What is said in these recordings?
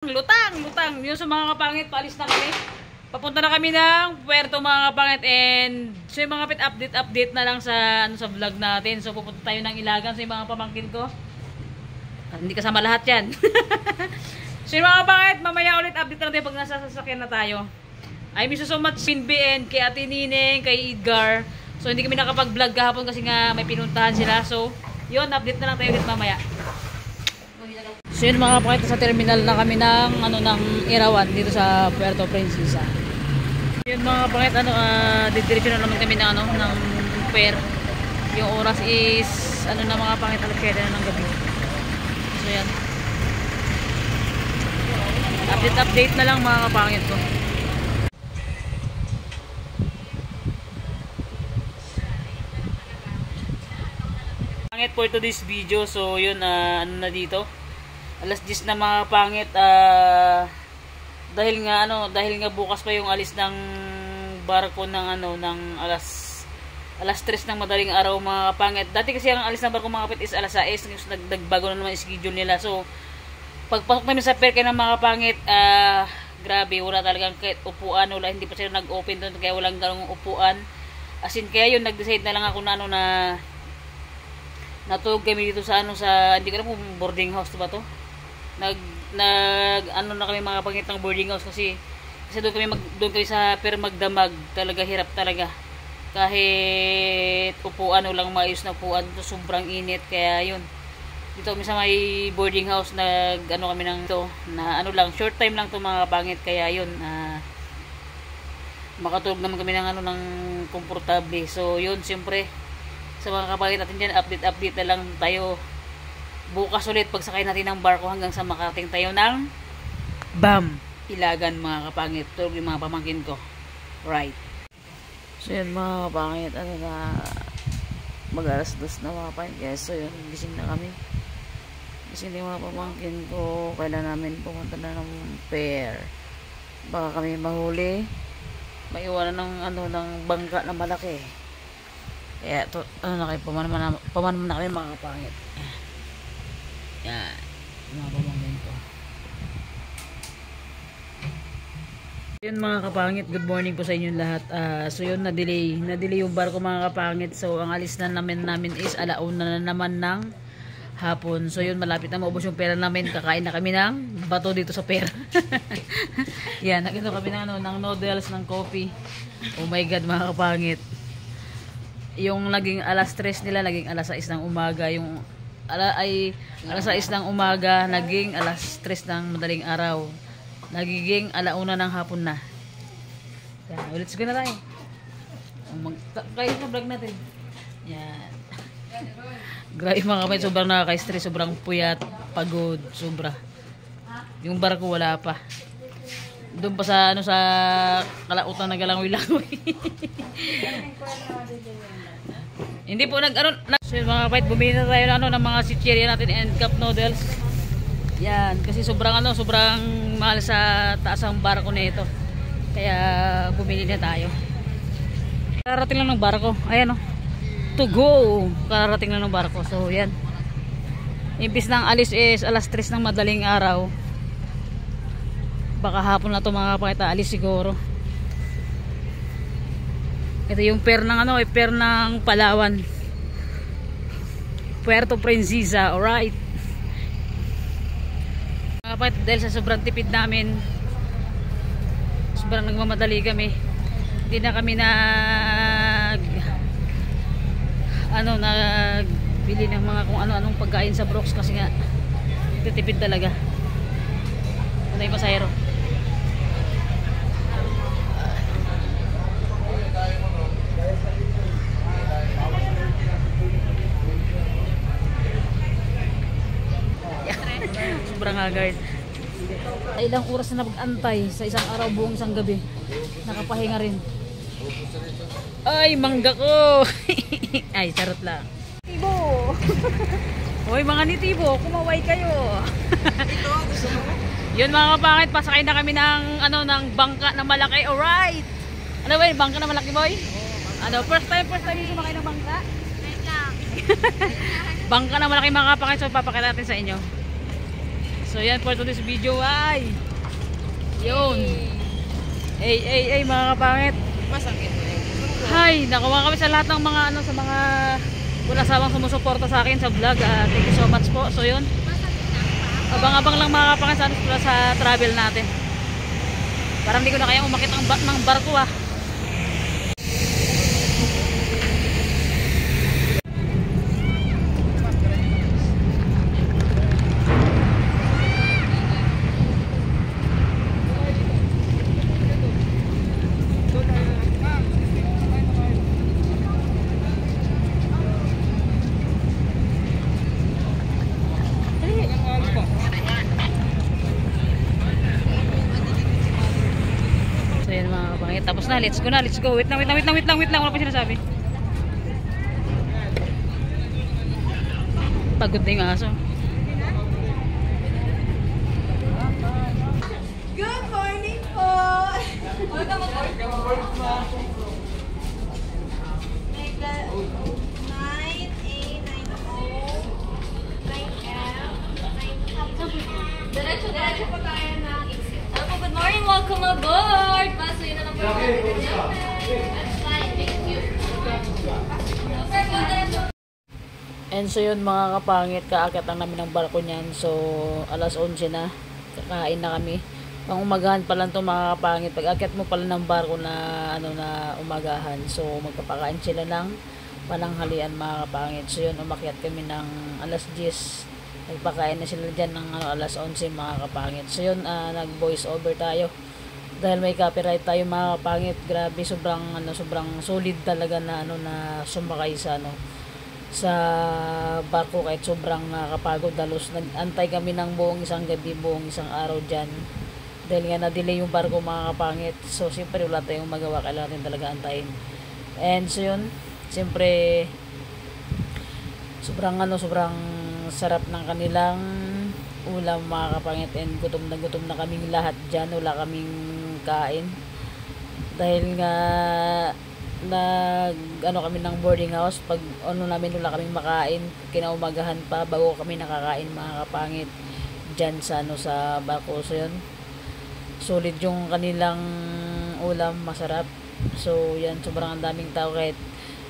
Lutang. Yun sa mga kapangit, paalis na kami. Papunta na kami ng Puerto mga kapangit, and so yung mga update na lang sa sa vlog natin. So pupunta tayo ng Ilagan sa yung mga pamangkin ko. Hindi kasama lahat yan. So yung mga kapangit, mamaya ulit update natin pag nasa sasakyan na tayo. I miss you so much, Pinby, and kay Ate Nineng, kay Edgar. So hindi kami nakapag-vlog kahapon kasi nga may pinuntahan sila. So yun, update na lang tayo ulit mamaya. So yun mga kapangit, sa terminal na kami ng ng Irawan dito sa Puerto Princesa. Yun mga kapangit, didiretso na naman kami ng ng fair. Yung oras is na mga kapangit, alas 7 na ng gabi. So yan. Update na lang mga kapangit ko. Pangit for today's video. So yun, na dito alas 10 na mga pangit, dahil nga bukas pa yung alis ng barko ng ng alas 3 ng madaling araw mga pangit. Dati kasi ang alis ng barko mga kapit is alas 6, nagbago na naman yung schedule nila. So pagpasok namin sa pier ng mga pangit, grabe, wala talagang kahit upuan, hindi pa sila nag-open doon, kaya walang ganung upuan. As in, kaya yun, nag-decide na lang ako na natulog kami dito sa hindi ko alam kung boarding house ba to. Na kami mga pangit ng boarding house kasi doon kami sa pier magdamag, talaga hirap talaga. Kahit upuan, lang maayos na upuan, sobrang init, kaya yun. Dito kami sa may boarding house, kami ng na lang, short time lang to mga pangit, kaya yun, makatulog naman kami ng komportable. So yun, siyempre sa mga kapangit natin dyan, update na lang tayo bukas ulit pagsakay natin ng barko hanggang sa makarating tayo ng Ilagan mga kapangit. Tulog yung mga pamangkin ko, right? So yun mga kapangit, mag-alas 2 na mga kapangit. Yes, so yun, gising na kami. Gising na yung mga pamangkin ko. Kailan namin pumunta na ng pier. Baka kami mahuli, maiwanan ng bangka na malaki. Kaya pamanaman na kami mga kapangit. Yan, mga pamangkin ko. Yun mga kapangit, good morning po sa inyo lahat. So yun, na-delay yung barko mga kapangit. So ang alis na namin is 1:00 na naman ng hapon. So yun, malapit na maubos yung pera namin. Kakain na kami ng bato dito sa pera. Yan, nakita kami ng noodles, ng coffee. Oh my god mga kapangit. Yung naging alas 3 nila, naging alas 6 ng umaga. Yung alas 6 ng umaga, naging alas 3 ng madaling araw. Nagiging 1:00 ng hapon na. Yan, let's go na tayo. Kayo sa vlog natin. Yan. Grabe mga kamay, sobrang nakaka-stress, sobrang puyat, pagod, sobra. Yung barko wala pa. Doon pa sa sa kalautan na galangoy-langoy. Hindi po so mga kapait, bumili na tayo ng mga chichirya natin and cup noodles. Yan, kasi sobrang mahal sa taas ang barko na ito. Kaya bumili na tayo. Kararating lang ng barko. Ayan to go. Kararating lang ng barko. So yan. Imbis ng alis is alas 3 ng madaling araw. Baka hapon na to mga kapait, alis siguro. Ito yung pier ng pier ng Palawan, Puerto Princesa, alright. Mga kapatid, dahil sa sobrang tipid namin, sobrang nagmamadali kami, hindi na kami nagbili ng mga kung ano-anong pagkain sa Brooks kasi nga titipid talaga. Ano yung pasahero? Sobrang haggard. Ilang oras na mag-antay sa isang araw, buong isang gabi. Nakapahinga rin. Ay, mangga ko. Ay, charot lang. Tibo. Hoy, mga nitibo, kumaway kayo. Yun mga kapangit, pasakay na kami ng bangka na malaki. Alright. Ano ba yun, bangka na malaki, boy? First time yung sumakay ng bangka? Bangka na malaki mga kapangit, so papakita natin sa inyo. So yan for today's video ay yun. Ay mga kapangit. Masakit. Hi, nakuha kami sa lahat ng mga sa mga wala sawang sumusuporta sa akin sa vlog. Thank you so much po. So yun. Abang-abang lang mga kapangit sa travel natin. Parang hindi ko na kayang umakit ng barko Tapos na, let's go. Wait lang. Wala pa sinasabi. Pagod na yung aso. Good morning po! Welcome aboard. Like the 9A90 9F 9 Diretso po tayo ng exit. Good morning! Welcome aboard! Pasoy na lang po. That's fine. Thank you. And so yun mga kapangit, kaakyat lang namin ng barko niyan. So alas 11 na, kakain na kami. Pang umagahan pa lang to mga kapangit. Pag akyat mo pala ng barko na na umagahan, so magpapakain sila ng pananghalian mga kapangit. So yun, umakyat kami ng alas 10. Nagpakain na sila dyan ng alas 11 mga kapangit. So yun, nag voice over tayo dahil may copyright tayo mga kapangit. Grabe, sobrang solid talaga na na sumakay sa barko kahit sobrang nakakapagod. Dalos antay kami ng buong isang gabi, buong isang araw dyan dahil nga na-delay yung barko mga kapangit. So siyempre wala tayong magawa, kailangan natin talaga antayin. And so yun, siyempre sobrang sarap ng kanilang ulam mga kapangit. And gutom na kaming lahat dyan, wala kaming kain dahil nga kami ng boarding house. Pag namin wala kaming makain, kinaumagahan pa bago kami nakakain mga kapangit dyan sa sa barko. So yun, solid yung kanilang ulam, masarap. So yan, sobrang daming tao kahit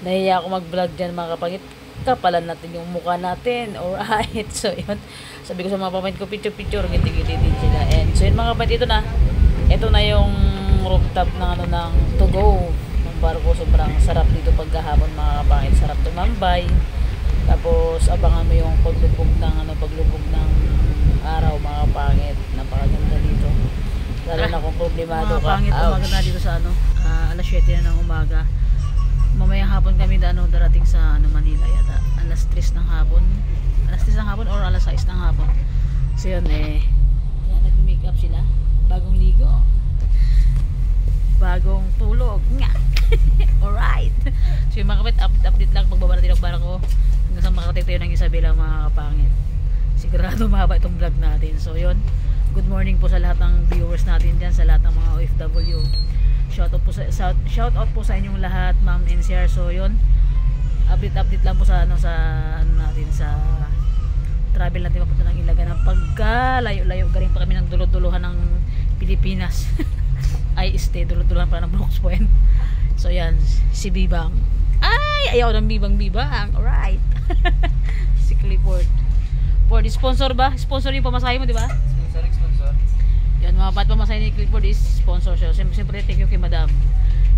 nahiya ako mag vlog dyan mga kapangit. Kapalan natin yung mukha natin. Alright, so yun, sabi ko sa mga pamangkin ko, picture ngiti-ngiti din sila. And so yun mga kapangit, ito na yung rooftop ng ng to go ng barko. Sobrang sarap dito pagkahapon mga kapangit, sarap tumambay. Tapos abangan mo yung paglubog ng araw mga kapangit. Napakaganda dito, lalo na kung problemado ka. Mga kapangit, umaga na dito sa alas 7 na ng umaga. Mamayang hapon kami darating sa Manila yata. Alas 3 ng hapon. Alas 3 ng hapon or alas 6 ng hapon. So yun nag-make up sila. Bagong ligo. Bagong tulog. Nga. Alright. So yung mga kapit, update lang pagbaba natin ng barko. Hanggang sa makarating tayo ng Isabela mga kapangit. Sigurado mahaba itong vlog natin. So yun. Good morning po sa lahat ng viewers natin dyan. Sa lahat ng mga OFW. Shout out po sa inyong lahat, ma'am and sir. So yun, update lang po sa natin, sa travel natin papunta ng Ilagan. Pagka layo-layo galing pa kami ng dulot-duluhan ng Pilipinas. Ay dulot-duluhan pa ng Brooks Point. So yan, si Bibang. Ay, ayaw ng Bibang. Alright. Si Clifford. Ford, sponsor ba? Sponsor yung pamasahe mo, di ba? Sponsor. Yan, mga pamasahe ni Clifford is sponsor siya. Siyempre, thank you kay Madam.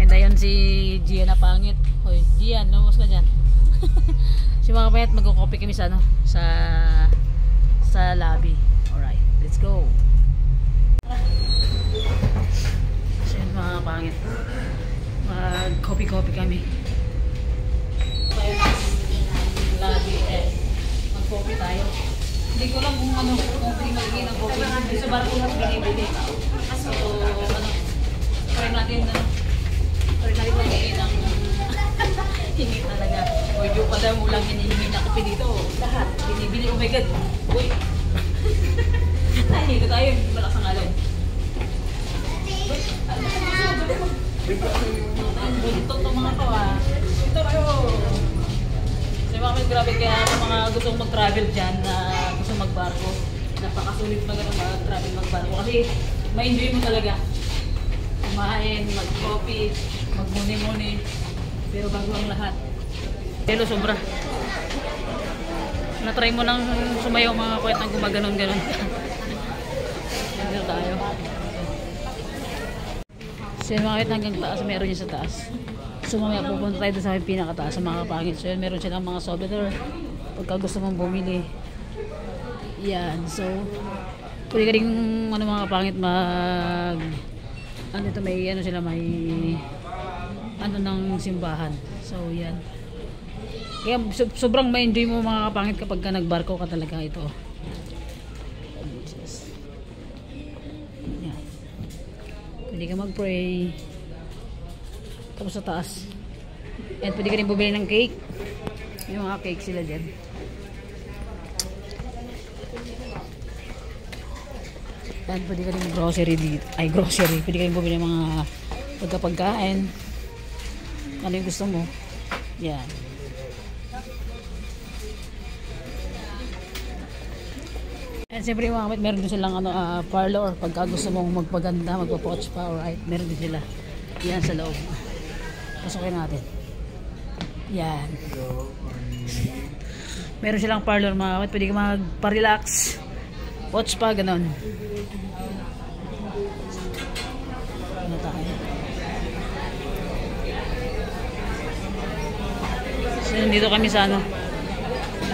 And ayun si Gian na pangit. Hoy, Gian, lumus ka dyan. Si mga kapangit, mag-copy kami sa lobby. Alright, let's go. So yun mga kapangit, mag-copy kami. Lobby, mag-copy tayo. Hindi ko lang kung kung pwede magiging ng copy. Sa barko natin binibili. So, try natin magiging ng hingi talaga. O yung pala mo lang hinihingi na kape dito. Lahat binibili. Oh my god. Uy. Nahingi tayo. Malakas ang alon. Ito mga to Ito kayo. So mga kapit, grabe kaya mga gustong mag-travel dyan na gusto magbarko. Napakasarap. sulit magalang mag-travel magbarko kasi ma-enjoy mo talaga. Kumain, mag-coffee, mag-muni-muni. Pero bago ang lahat. Pero sobra. Na-try mo nang sumayaw mga kwet ng gumaganon-ganon. Dito tayo. So yun mga kwet hanggang taas, meron niya sa taas. So mamaya pupunta tayo sa pinakataas sa mga kapangit. So yun, meron silang mga souvenir pagka gusto mong bumili. Yan. So pwede ka rin ano, mga kapangit mag ano ito, may ano sila, may ano ng simbahan. So yan. Kaya sobrang ma-enjoy mo mga kapangit kapag ka nagbarko ka talaga ito. Yan. Pwede ka mag-pray. Tapos sa taas. And pwede ka rin bumili ng cake. Yung mga cake sila dyan. And pwede ka rin grocery dito. Ay, grocery. Pwede ka rin bumili ng mga pagkapagkain. Ano yung gusto mo. Yan. And siyempre mga kapit, meron din silang ano, parlor. Pagka gusto mong magpaganda, magpa-pouch pa, alright. Meron din sila. Yan sa loob. Pasukin natin. Yan. Meron silang parlor mga kapit. Pwede ka magpa-relax. Pouch pa, ganon. Ano tayo? So, dito kami sa ano.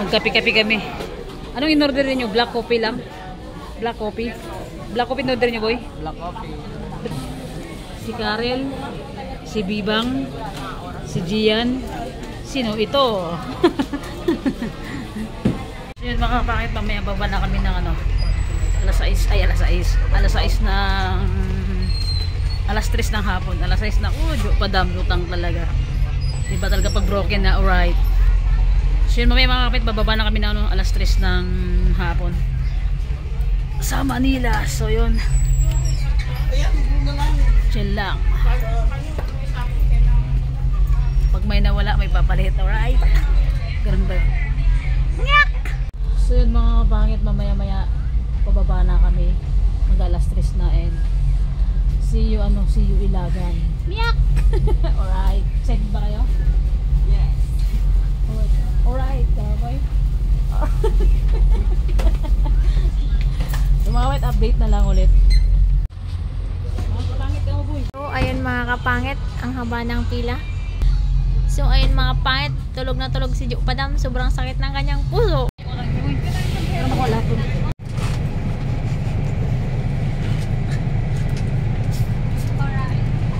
Magkapi-kapi kami. Anong in-order niyo? Black coffee lang? Black coffee? Black coffee in-order niyo, boy? Black coffee. Si Karel, si Bibang, si Gian. Sino ito? So yun mga kapangit, mamaya baba na kami ng ano, alas 6 ng alas 3 ng hapon, alas 6 ng padam lutang talaga. Diba talaga pag broken na, alright. So yun mamaya mga kapit, bababa na kami ng ano, alas 3 ng hapon sa Manila. So yun, chill lang. Pag may nawala, may papalit, alright. Ganun ba yun? Nyak! So yun mga kapangit, mamaya maya pababa na kami, mag alas 3 na, and see you Ilagan. Miyak! Alright, excited ba kayo? Yes. Alright, boy. So mga kapit, update na lang ulit. Mga kapangit ka mo, boy. So, ayun mga kapangit, ang haba ng pila. So, ayun mga kapangit, tulog na tulog si Jo Padam. Sobrang sakit ng kanyang puso. Ano ko lahat?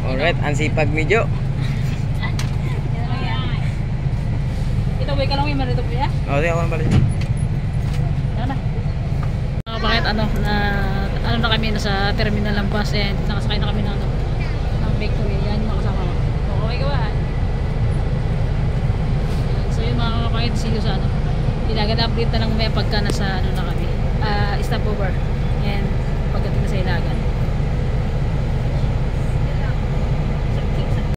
Alright, ang sipag ni Jo. Ito, boy, ka lang yung marito po ya? O, di ako na pala. Tara na. Mga bakit ano na kami, nasa terminal ng bus, and nakasakay na kami ng Victory. Yan yung mga kasama ko. Okay ka ba? So yun mga kapangit, see you sa ano. Ilagan, update na lang may pagka nasa ano na kami. Stopover. And pagdating na sa Ilagan.